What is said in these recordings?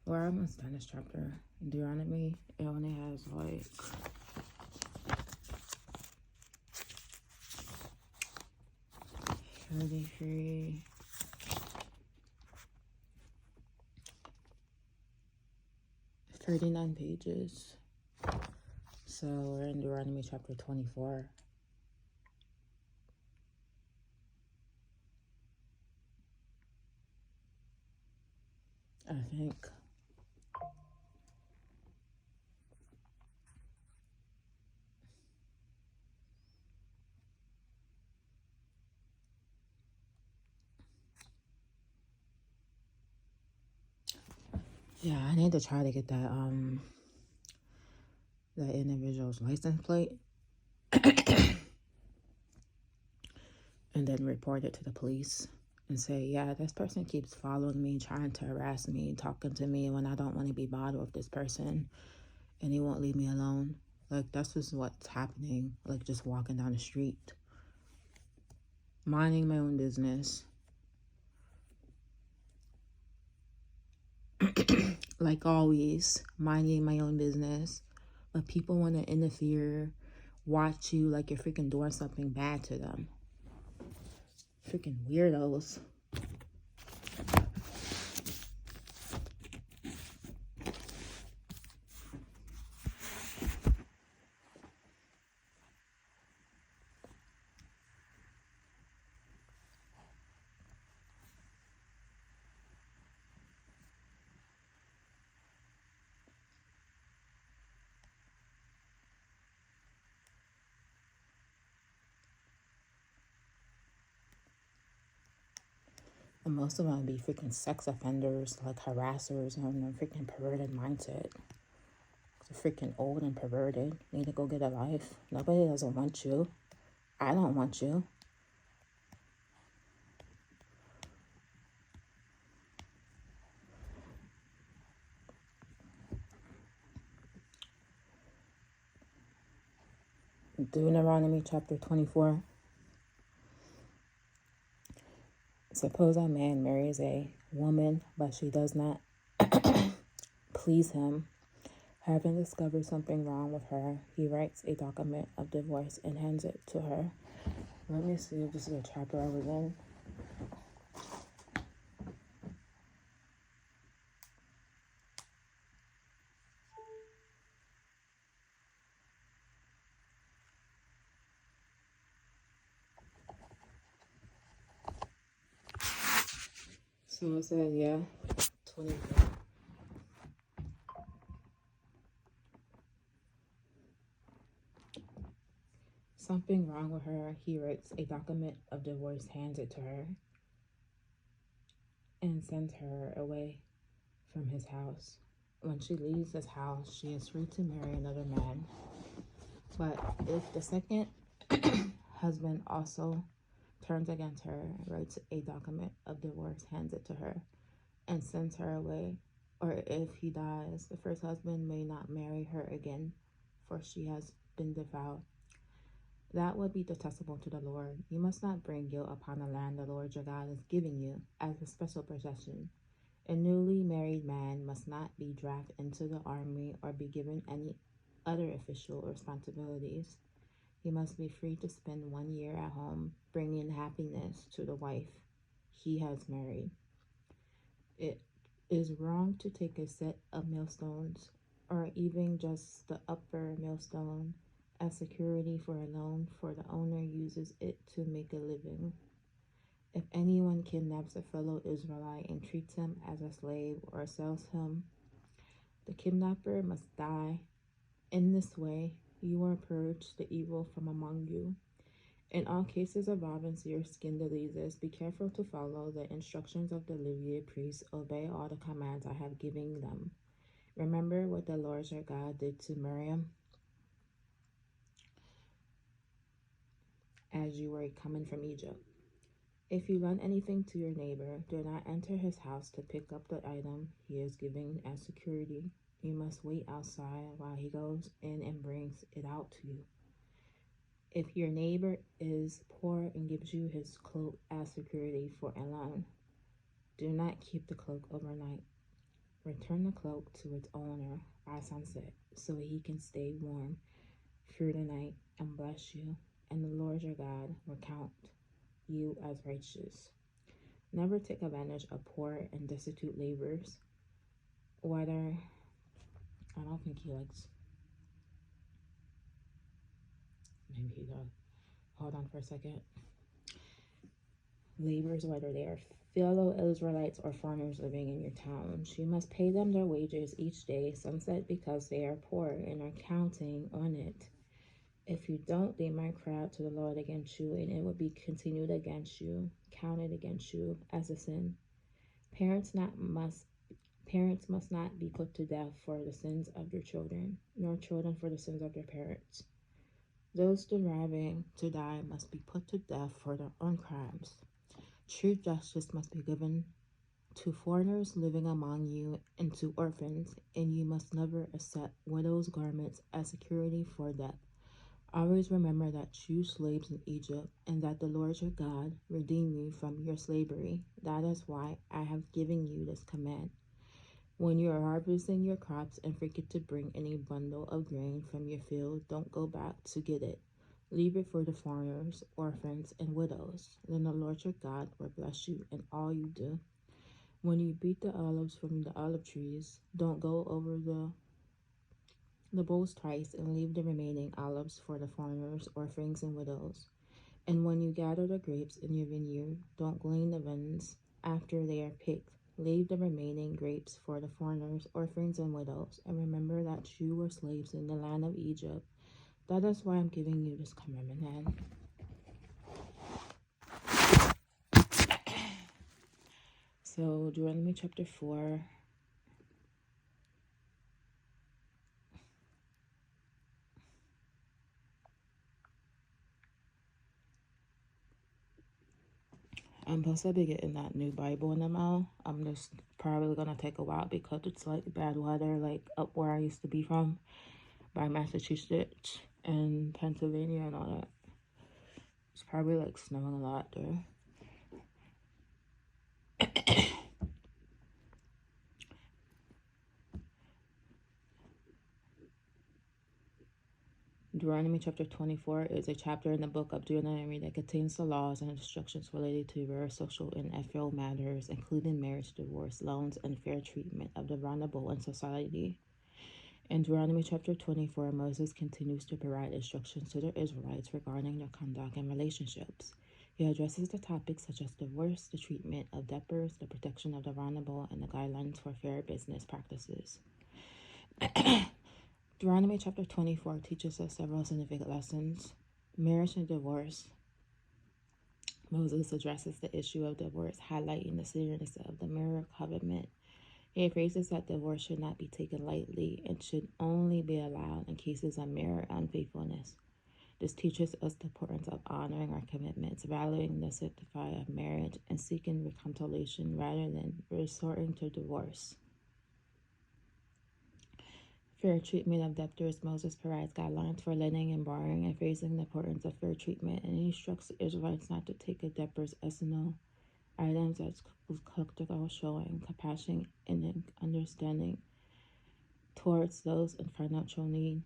We're almost done this chapter. Deuteronomy, it only has like 33, 39 pages. So we're in Deuteronomy chapter 24. I think. Yeah, I need to try to get that individual's license plate and then report it to the police and say, yeah, this person keeps following me, trying to harass me, talking to me when I don't want to be bothered with this person, and he won't leave me alone. Like, that's just what's happening. Like, just walking down the street, minding my own business. Like always, minding my own business. But people want to interfere, watch you like you're freaking doing something bad to them. Freaking weirdos. And most of them be freaking sex offenders, like harassers, and a freaking perverted mindset. They're freaking old and perverted. Need to go get a life. Nobody doesn't want you. I don't want you. Deuteronomy chapter 24. Suppose a man marries a woman, but she does not please him. Having discovered something wrong with her, he writes a document of divorce and hands it to her. Let me see if this is a chapter I was in. So it says, yeah, 24. Something wrong with her, he writes a document of divorce, hands it to her, and sends her away from his house. When she leaves his house, she is free to marry another man. But if the second husband also turns against her, writes a document of divorce, hands it to her, and sends her away, or if he dies, the first husband may not marry her again, for she has been defiled. That would be detestable to the Lord. You must not bring guilt upon the land the Lord your God is giving you as a special possession. A newly married man must not be drafted into the army or be given any other official responsibilities. He must be free to spend 1 year at home, bringing happiness to the wife he has married. It is wrong to take a set of millstones, or even just the upper millstone, as security for a loan, for the owner uses it to make a living. If anyone kidnaps a fellow Israelite and treats him as a slave or sells him, the kidnapper must die. In this way, you will purge the evil from among you. In all cases of violence or skin diseases, be careful to follow the instructions of the Levite priests. Obey all the commands I have given them. Remember what the Lord your God did to Miriam as you were coming from Egypt. If you lend anything to your neighbor, do not enter his house to pick up the item he is giving as security. You must wait outside while he goes in and brings it out to you. If your neighbor is poor and gives you his cloak as security for a loan, Do not keep the cloak overnight. Return the cloak to its owner by sunset, so he can stay warm through the night and bless you, and the Lord your God will count you as righteous. Never take advantage of poor and destitute laborers, whether, I don't think he likes, maybe he does. Hold on for a second. Laborers, whether they are fellow Israelites or foreigners living in your towns, you must pay them their wages each day, sunset, because they are poor and are counting on it. If you don't, they might cry out to the Lord against you, and it will be continued against you, counted against you as a sin. Parents must not be put to death for the sins of their children, nor children for the sins of their parents. Those deserving to die must be put to death for their own crimes. True justice must be given to foreigners living among you and to orphans, and you must never accept widows' garments as security for debt. Always remember that you slaves in Egypt, and that the Lord your God redeemed you from your slavery. That is why I have given you this command. When you are harvesting your crops and forget to bring any bundle of grain from your field, don't go back to get it. Leave it for the foreigners, orphans, and widows. Then the Lord your God will bless you in all you do. When you beat the olives from the olive trees, don't go over the bowls twice and leave the remaining olives for the foreigners, orphans, and widows. And when you gather the grapes in your vineyard, don't glean the vines after they are picked. Leave the remaining grapes for the foreigners, orphans, and widows. And remember that you were slaves in the land of Egypt. That is why I'm giving you this commandment. So, Deuteronomy chapter 4. I'm supposed to be getting that new Bible in the mail. I'm just probably going to take a while because it's like bad weather, like up where I used to be from, by Massachusetts and Pennsylvania and all that. It's probably like snowing a lot there. Deuteronomy chapter 24 is a chapter in the book of Deuteronomy that contains the laws and instructions related to various social and ethical matters, including marriage, divorce, loans, and fair treatment of the vulnerable in society. In Deuteronomy chapter 24, Moses continues to provide instructions to the Israelites regarding their conduct and relationships. He addresses the topics such as divorce, the treatment of debtors, the protection of the vulnerable, and the guidelines for fair business practices. Deuteronomy chapter 24 teaches us several significant lessons. Marriage and divorce. Moses addresses the issue of divorce, highlighting the seriousness of the marriage covenant. He phrases that divorce should not be taken lightly and should only be allowed in cases of marriage unfaithfulness. This teaches us the importance of honoring our commitments, valuing the sanctity of marriage, and seeking reconciliation rather than resorting to divorce. Fair treatment of debtors. Moses provides guidelines for lending and borrowing and phrasing the importance of fair treatment, and he instructs the Israelites not to take a debtor's arsenal items as comfortable, showing compassion and understanding towards those in financial need.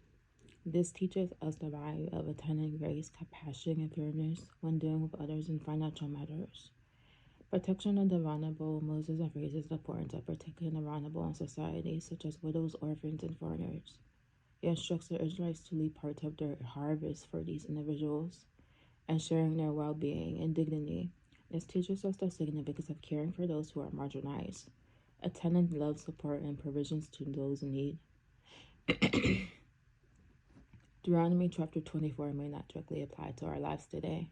This teaches us the value of attending grace, compassion, and fairness when dealing with others in financial matters. Protection of the vulnerable. Moses emphasizes the importance of protecting the vulnerable in society, such as widows, orphans, and foreigners. He instructs the Israelites to leave part of their harvest for these individuals, ensuring their well-being and dignity. This teaches us the significance of caring for those who are marginalized, attending love, support, and provisions to those in need. Deuteronomy chapter 24 may not directly apply to our lives today,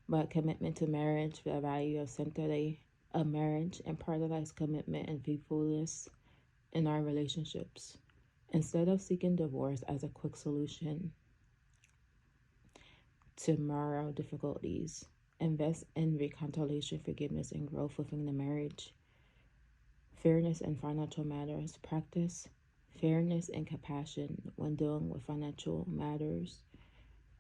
but commitment to marriage, the value of sanctity of marriage, and prioritized commitment and faithfulness in our relationships. Instead of seeking divorce as a quick solution to marital difficulties, invest in reconciliation, forgiveness, and growth within the marriage. Fairness in financial matters. Practice fairness and compassion when dealing with financial matters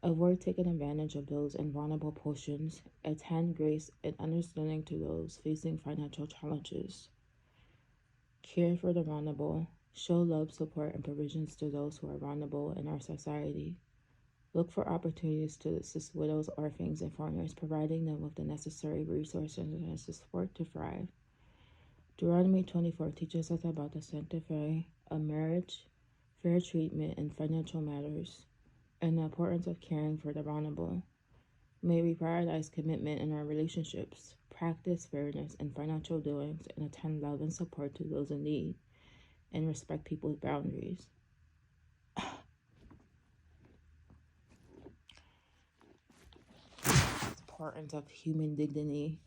Avoid taking advantage of those in vulnerable positions. Attend grace and understanding to those facing financial challenges. Care for the vulnerable. Show love, support, and provisions to those who are vulnerable in our society. Look for opportunities to assist widows, orphans, and foreigners, providing them with the necessary resources and support to thrive. Deuteronomy 24 teaches us about the sanctity of marriage, fair treatment in financial matters, and the importance of caring for the vulnerable. May we prioritize commitment in our relationships, practice fairness in financial dealings, and attend love and support to those in need, and respect people's boundaries. Importance of human dignity.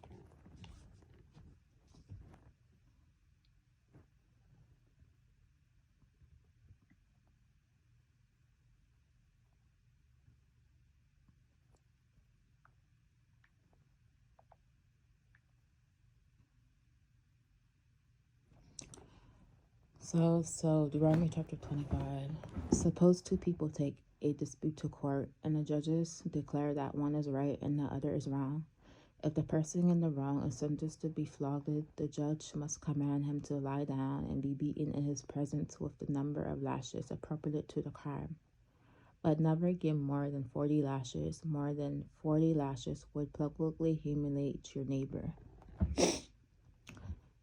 So Deuteronomy chapter 25. Suppose two people take a dispute to court, and the judges declare that one is right and the other is wrong. If the person in the wrong is sentenced to be flogged, the judge must command him to lie down and be beaten in his presence with the number of lashes appropriate to the crime. But never give more than 40 lashes. More than 40 lashes would publicly humiliate your neighbor.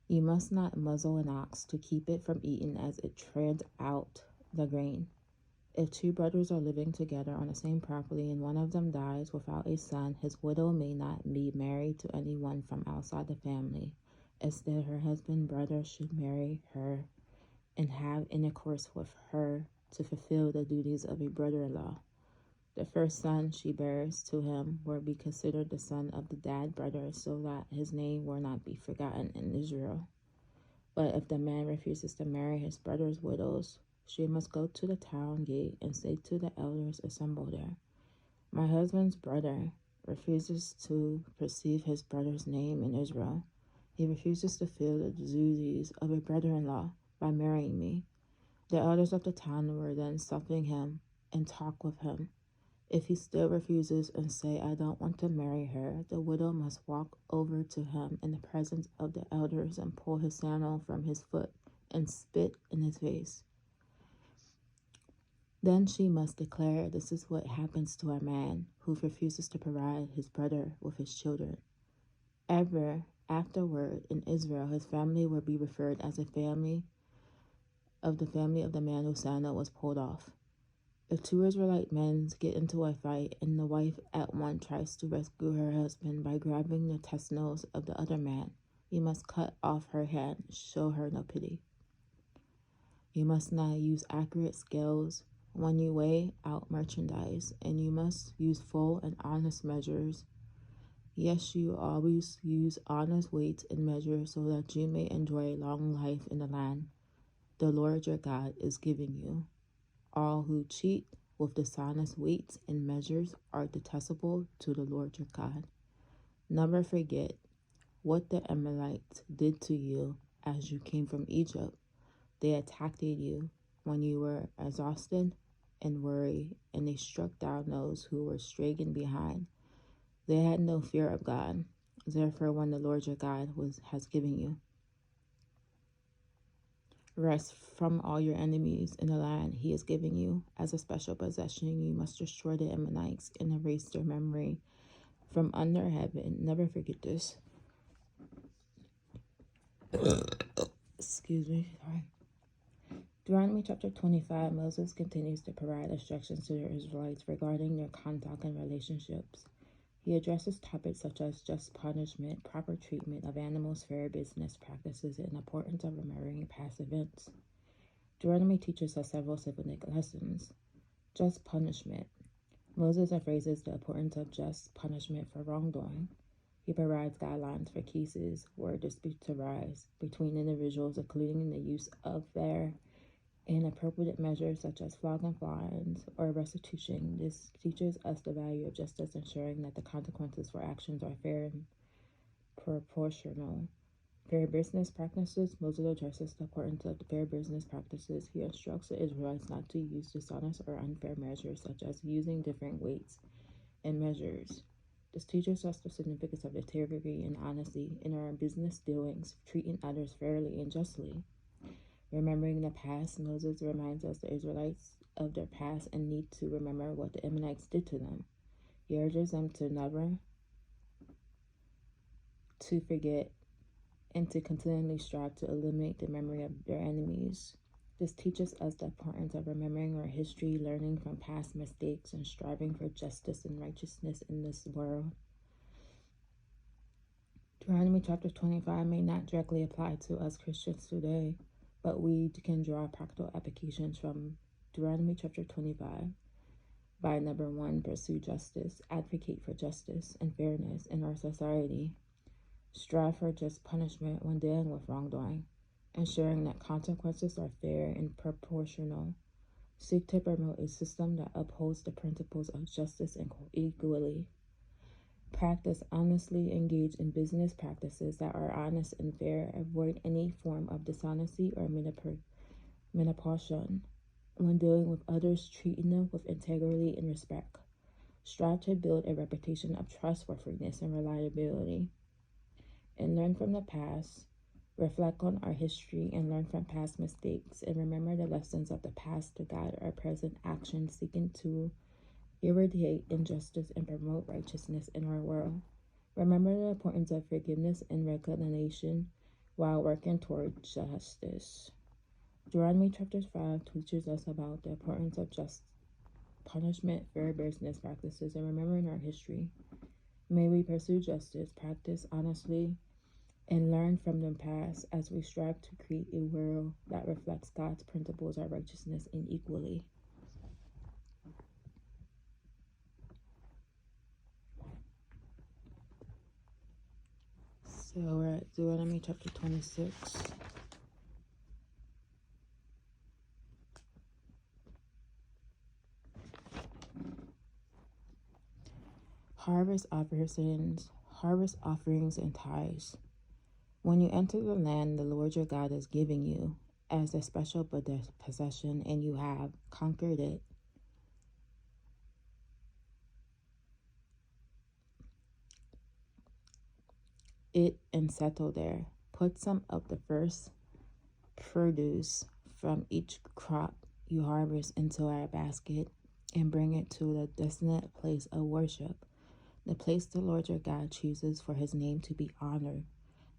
You must not muzzle an ox to keep it from eating as it treads out the grain. If two brothers are living together on the same property and one of them dies without a son, his widow may not be married to anyone from outside the family. Instead, her husband's brother should marry her and have intercourse with her to fulfill the duties of a brother-in-law. The first son she bears to him will be considered the son of the dead brother, so that his name will not be forgotten in Israel. But if the man refuses to marry his brother's widows, she must go to the town gate and say to the elders assembled there, "My husband's brother refuses to perceive his brother's name in Israel. He refuses to fill the duties of a brother-in-law by marrying me." The elders of the town will then summon him and talk with him. If he still refuses and say, "I don't want to marry her," the widow must walk over to him in the presence of the elders and pull his sandal from his foot and spit in his face. Then she must declare, "This is what happens to a man who refuses to provide his brother with his children." Ever afterward in Israel, his family will be referred as a family of the man whose sandal was pulled off. If two Israelite men get into a fight and the wife at once tries to rescue her husband by grabbing the testicles of the other man, you must cut off her hand, show her no pity. You must not use accurate scales when you weigh out merchandise, and you must use full and honest measures. Yes, you always use honest weights and measures so that you may enjoy a long life in the land the Lord your God is giving you. All who cheat with dishonest weights and measures are detestable to the Lord your God. Never forget what the Amalekites did to you as you came from Egypt. They attacked you when you were exhausted and worried, and they struck down those who were straggling behind. They had no fear of God. Therefore, when the Lord your God has given you rest from all your enemies in the land he is giving you as a special possession, you must destroy the Ammonites and erase their memory from under heaven. Never forget this. Excuse me. Sorry. Deuteronomy chapter 25, Moses continues to provide instructions to the Israelites regarding their conduct and relationships. He addresses topics such as just punishment, proper treatment of animals, fair business practices, and the importance of remembering past events. Deuteronomy teaches us several civic lessons. Just punishment. Moses phrases the importance of just punishment for wrongdoing. He provides guidelines for cases where disputes arise between individuals, including the use of fair and appropriate measures such as flogging, fines, or restitution. This teaches us the value of justice, ensuring that the consequences for actions are fair and proportional. Fair business practices. Moses addresses the importance of the fair business practices. He instructs the Israelites not to use dishonest or unfair measures, such as using different weights and measures. This teaches us the significance of integrity and honesty in our business dealings, treating others fairly and justly. Remembering the past, Moses reminds us the Israelites of their past and need to remember what the Ammonites did to them. He urges them to never to forget and to continually strive to eliminate the memory of their enemies. This teaches us the importance of remembering our history, learning from past mistakes, and striving for justice and righteousness in this world. Deuteronomy chapter 25 may not directly apply to us Christians today, but we can draw practical applications from Deuteronomy chapter 25. By number 1, pursue justice, advocate for justice and fairness in our society. Strive for just punishment when dealing with wrongdoing, ensuring that consequences are fair and proportional. Seek to promote a system that upholds the principles of justice and equality. Practice honestly, engage in business practices that are honest and fair. Avoid any form of dishonesty or manipulation. When dealing with others, treating them with integrity and respect. Strive to build a reputation of trustworthiness and reliability. And learn from the past. Reflect on our history and learn from past mistakes, and remember the lessons of the past to guide our present actions, seeking to eradicate injustice and promote righteousness in our world. Remember the importance of forgiveness and reconciliation while working toward justice. Deuteronomy chapter 5 teaches us about the importance of just punishment, fair business practices, and remembering our history. May we pursue justice, practice honestly, and learn from the past as we strive to create a world that reflects God's principles of righteousness and equality. So we're at Deuteronomy chapter 26. Harvest offerings and tithes. When you enter the land the Lord your God is giving you as a special possession, and you have conquered it and settle there, put some of the first produce from each crop you harvest into a basket and bring it to the designated place of worship, the place the Lord your God chooses for his name to be honored.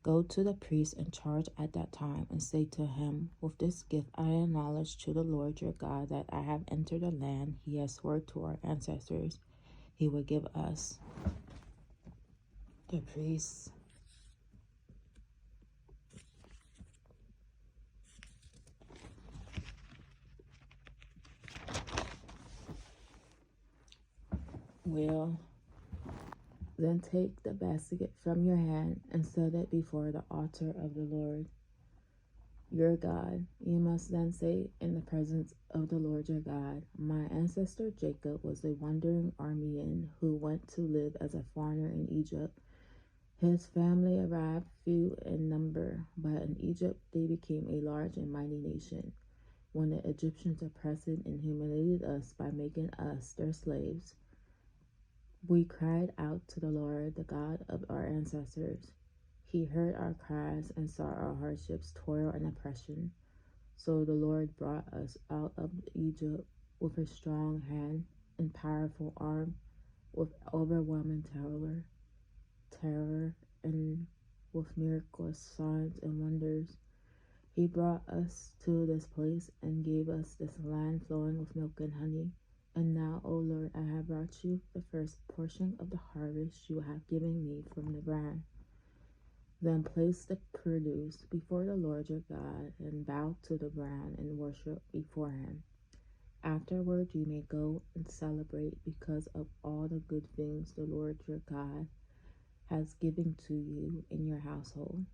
Go to the priest in charge at that time and say to him, with this gift I acknowledge to the Lord your God that I have entered the land he has sworn to our ancestors he would give us. The priest will then take the basket from your hand and set it before the altar of the Lord your God. You must then say in the presence of the Lord your God, my ancestor Jacob was a wandering Aramean who went to live as a foreigner in Egypt. His family arrived few in number, but in Egypt they became a large and mighty nation. When the Egyptians oppressed and humiliated us by making us their slaves, we cried out to the Lord, the God of our ancestors. He heard our cries and saw our hardships, toil, and oppression. So the Lord brought us out of Egypt with a strong hand and powerful arm, with overwhelming terror, and with miracles, signs, and wonders. He brought us to this place and gave us this land flowing with milk and honey. And now, O Lord, I have brought you the first portion of the harvest you have given me from the ground. Then place the produce before the Lord your God and bow to the ground and worship before him. Afterward, you may go and celebrate because of all the good things the Lord your God has given to you in your household.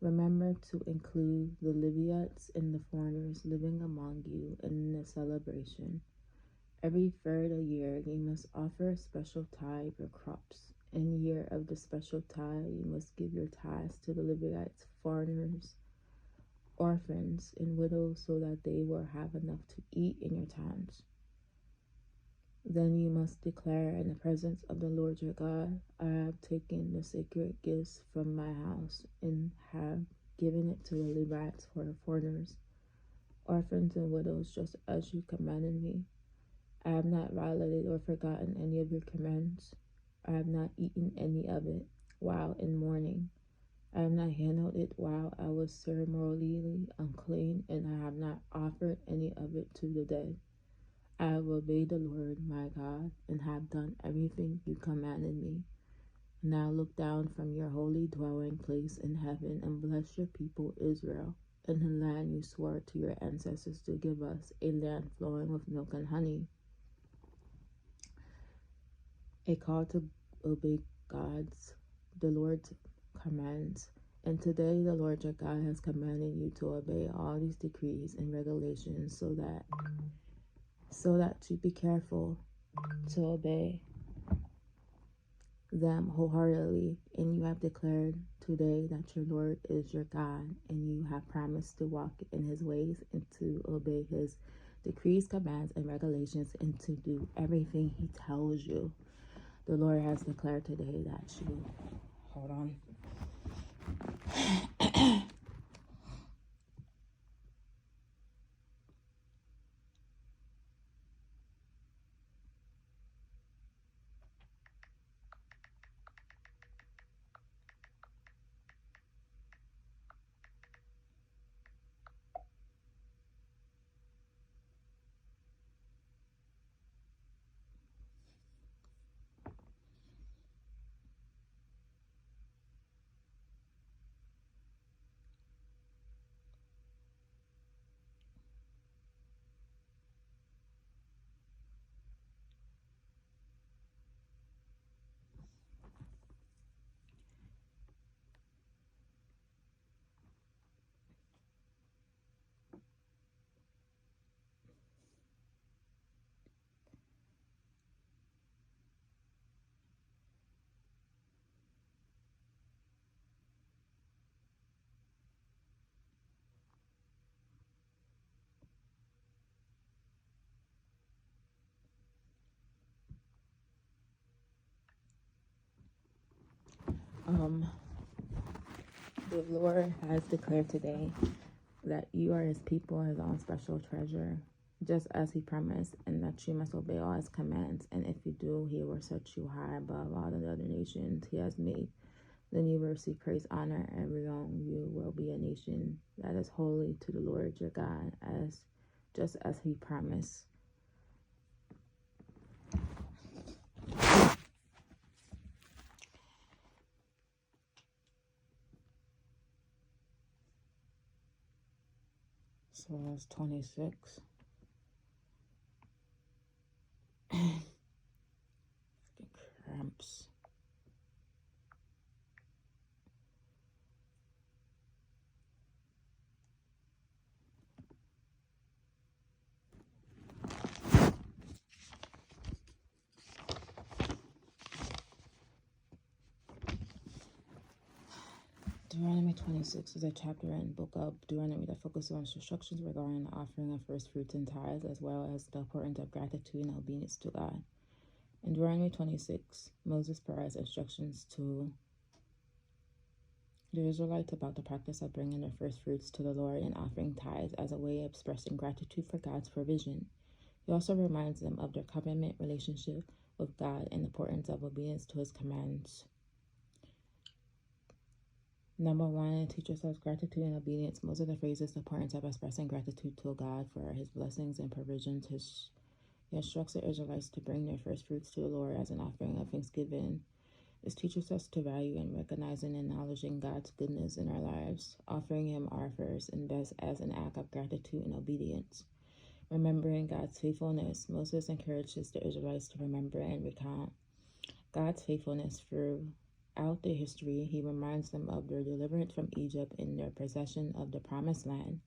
Remember to include the Levites and the foreigners living among you in the celebration. Every third a year, you must offer a special tithe of crops and year of the special tithe, you must give your tithes to the Levites, foreigners, orphans, and widows, so that they will have enough to eat in your towns. Then you must declare in the presence of the Lord your God, I have taken the sacred gifts from my house and have given it to the Levites for the foreigners, orphans, and widows, just as you commanded me. I have not violated or forgotten any of your commands. I have not eaten any of it while in mourning. I have not handled it while I was ceremonially unclean, and I have not offered any of it to the dead. I have obeyed the Lord my God and have done everything you commanded me. Now look down from your holy dwelling place in heaven and bless your people Israel and the land you swore to your ancestors to give us, a land flowing with milk and honey. A call to obey the Lord's commands. And today the Lord your God has commanded you to obey all these decrees and regulations so that you be careful to obey them wholeheartedly. And you have declared today that your Lord is your God, and you have promised to walk in his ways and to obey his decrees, commands, and regulations, and to do everything he tells you. The Lord has declared today that you, hold on. The Lord has declared today that you are his people, his own special treasure, just as he promised, and that you must obey all his commands. And if you do, he will set you high above all the other nations he has made. Then you will receive praise, honor, and renown. You will be a nation that is holy to the Lord your God, just as he promised. So that's 26. Cramps. Deuteronomy 26 is a chapter in the book of Deuteronomy that focuses on instructions regarding the offering of first fruits and tithes, as well as the importance of gratitude and obedience to God. In Deuteronomy 26, Moses provides instructions to the Israelites about the practice of bringing their first fruits to the Lord and offering tithes as a way of expressing gratitude for God's provision. He also reminds them of their covenant relationship with God and the importance of obedience to his commands. Number 1, it teaches us gratitude and obedience. Most of the phrases the importance of expressing gratitude to God for his blessings and provisions. He instructs the Israelites to bring their first fruits to the Lord as an offering of thanksgiving. This teaches us to value and recognize and acknowledging God's goodness in our lives, offering him our first and best as an act of gratitude and obedience. Remembering God's faithfulness. Moses encourages the Israelites to remember and recount God's faithfulness throughout their history. He reminds them of their deliverance from Egypt and their possession of the promised land.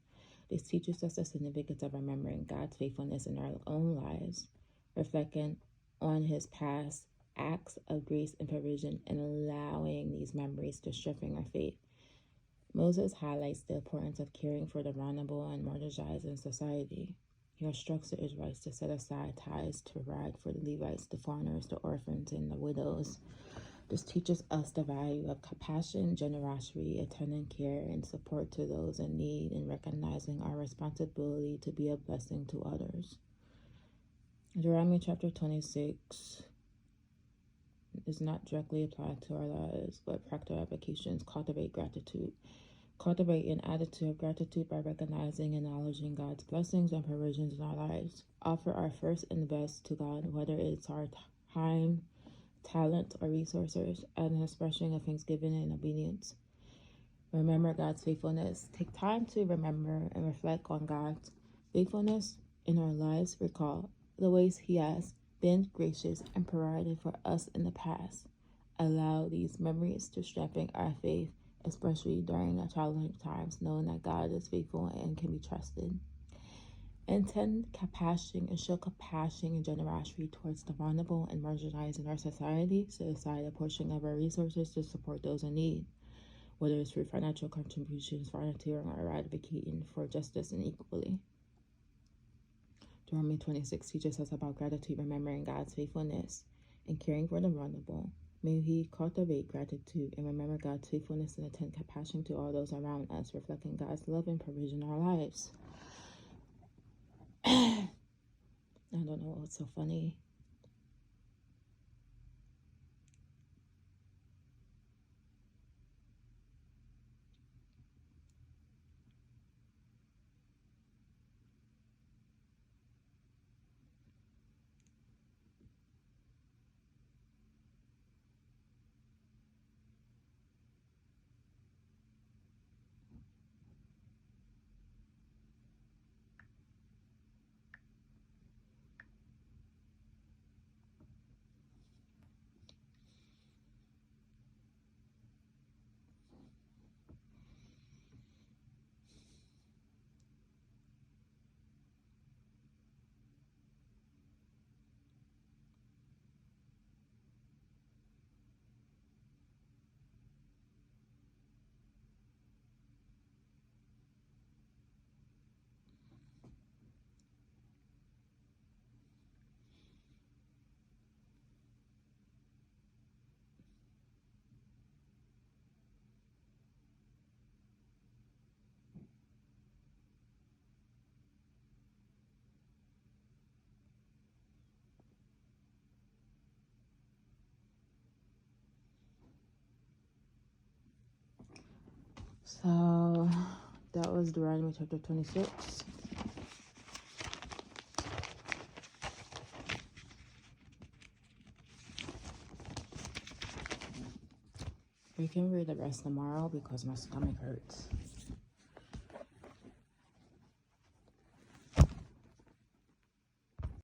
This teaches us the significance of remembering God's faithfulness in our own lives, reflecting on his past acts of grace and provision and allowing these memories to strengthen our faith. Moses highlights the importance of caring for the vulnerable and marginalized in society. He instructs the Israelites to set aside tithes to provide for the Levites, the foreigners, the orphans, and the widows. This teaches us the value of compassion, generosity, attending care, and support to those in need, and recognizing our responsibility to be a blessing to others. Deuteronmy chapter 26 is not directly applied to our lives, but practical applications. Cultivate gratitude. Cultivate an attitude of gratitude by recognizing and acknowledging God's blessings and provisions in our lives. Offer our first and best to God, whether it's our time, talent, or resources, as an expression of thanksgiving and obedience. Remember God's faithfulness. Take time to remember and reflect on God's faithfulness in our lives. Recall the ways He has been gracious and provided for us in the past. Allow these memories to strengthen our faith, especially during the challenging times, knowing that God is faithful and can be trusted. Intend compassion and show compassion and generosity towards the vulnerable and marginalized in our society. Set aside a portion of our resources to support those in need, whether it's through financial contributions, volunteering, or advocating for justice and equality. Deuteronomy 26 teaches us about gratitude, remembering God's faithfulness and caring for the vulnerable. May we cultivate gratitude and remember God's faithfulness and attend compassion to all those around us, reflecting God's love and provision in our lives. I don't know what's so funny. So that was Deuteronomy chapter 26. We can read the rest tomorrow because my stomach hurts.